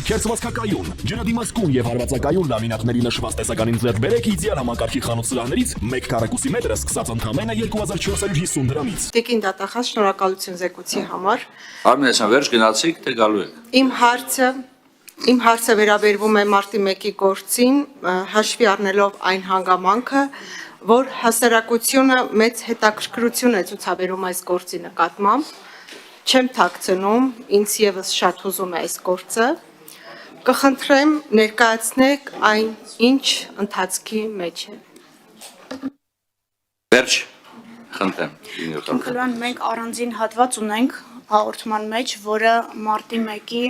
Քերծվածքակայուն, ջրադիմացկուն եւ հարվածակայուն լամինատների նշված տեսականին ձեռք բերեք իդեալ համակարգի խանութ սրահներից 1 քառակուսի մետրը սկսած ընդամենը 2450 դրամից։ Տիկին դատախազ, շնորհակալություն զեկույցի համար։ Արմենեսյան, վերջ գնացիք, թե գալու եք։ Իմ հարցը վերաբերվում է մարտի 1-ի գործին, հաշվի առնելով այն հանգամանքը, որ հասարակությունը մեծ հետաքրքրություն է ցուցաբերում այս գործի նկատմամբ, չեմ թաքցնում, ինձ եւս շատ հուզում է այս գործը, կխնդրեմ ներկայացնեք այն, ինչ ընթացքի մեջ է։ Վերջ, խնդրեմ։ Քնքլյան, մենք առանձին հատված ունենք հաղորդման մեջ, որը մարտի 1-ի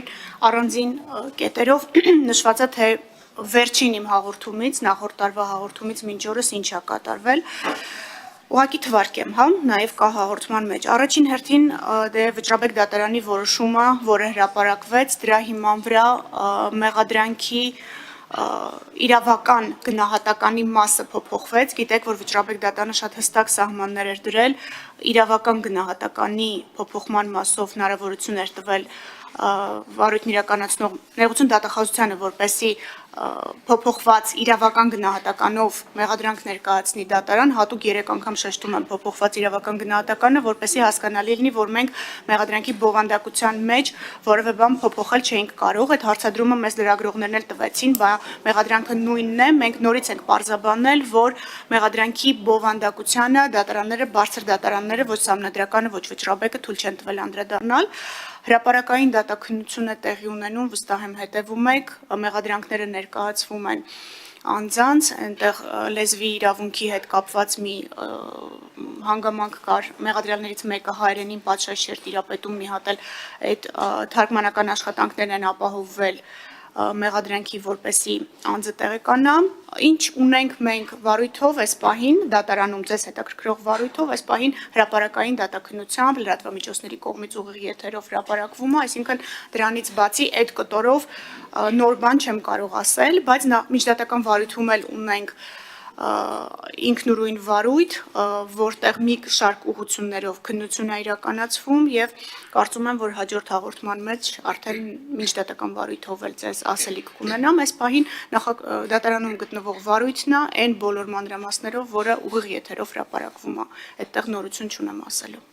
առանձին կետերով նշված է, թե վերջին իմ հաղորդումից, նախորդ տարվա հաղորդումից մինչ օրս ինչ է կատարվել։ Ուղղակի թվարկեմ, նաև կա հաղորդման մեջ։ Առաջին հերթին Վճռաբեկ դատարանի որոշումը, որը հրապարակվեց, դրա հիման վրա մեղադրանքի իրավական գնահատականի մասը փոփոխվեց, գիտեք, որ Վճռաբեկ դատարանը շատ հստակ սահմաններ էր դրել, իրավական գնահատականի փոփոխման մասով հնարավորություն էր տվել վարույթն իրականացնող նեղություն դատախազությանը, որպեսզի փոփոխված իրավական գնահատականով մեղադրանք ներկայացնի դատարան, հատուկ 3 անգամ շեշտում եմ փոփոխված իրավական գնահատականը, որպեսզի հասկանալի լինի, որ մենք մեղադրանքի բովանդակության մեջ որևէ բան փոփոխել չէինք կարող, այդ հարցադրումը մեզ լրագրողներն էլ տվեցին, մեղադրանքը նույնն է, մենք նորից ենք պարզաբանել, որ մեղադրանքի բովանդակությանը դատարանները, բարձր դատարանները, ոչ սահմանադրականը, ոչ Վճռաբեկը թույլ չեն տվել անդրադառնալ։ Հրապարակային դատաքննություն է տեղի ունենում, վստահ եմ հետևում եք, մեղադրանքները ներկայացվում են անձանց, այնտեղ լեզվի իրավունքի հետ կապված մի հանգամանք կար, մեղադրյալներից մեկը հայերենին պատշաճ չէր տիրապետում, մի հատ էլ այդ թարգմանական աշխատանքներն են ապահովվել մեղադրանքի, որպեսի անձը տեղեկանա, ինչ ունենք մենք վարույթով այս պահին, դատարանում ձեզ հետաքրքրող վարույթով, այս պահին հրապարակային դատաքննությամբ, լրատվամիջոցների կողմից ուղիղ եթերով հրապարակվում է, այսինքն դրանից բացի այդ կտորով նոր բան չեմ կարող ասել, բայց միջդատական վարույթում էլ ունենք ինքնուրույն վարույթ, որտեղ մի շարք ուղղություններով քննություն է իրականացվում եւ կարծում եմ, որ հաջորդ հաղորդման մեջ արդեն միջդատական վարույթով էլ ձեզ ասելիք կունենամ, այս պահին դատարանում գտնվող վարույթն է այն բոլոր մանրամասներով, որը ուղիղ եթերով հրապարակվում է, այդտեղ նորություն չունեմ ասելու։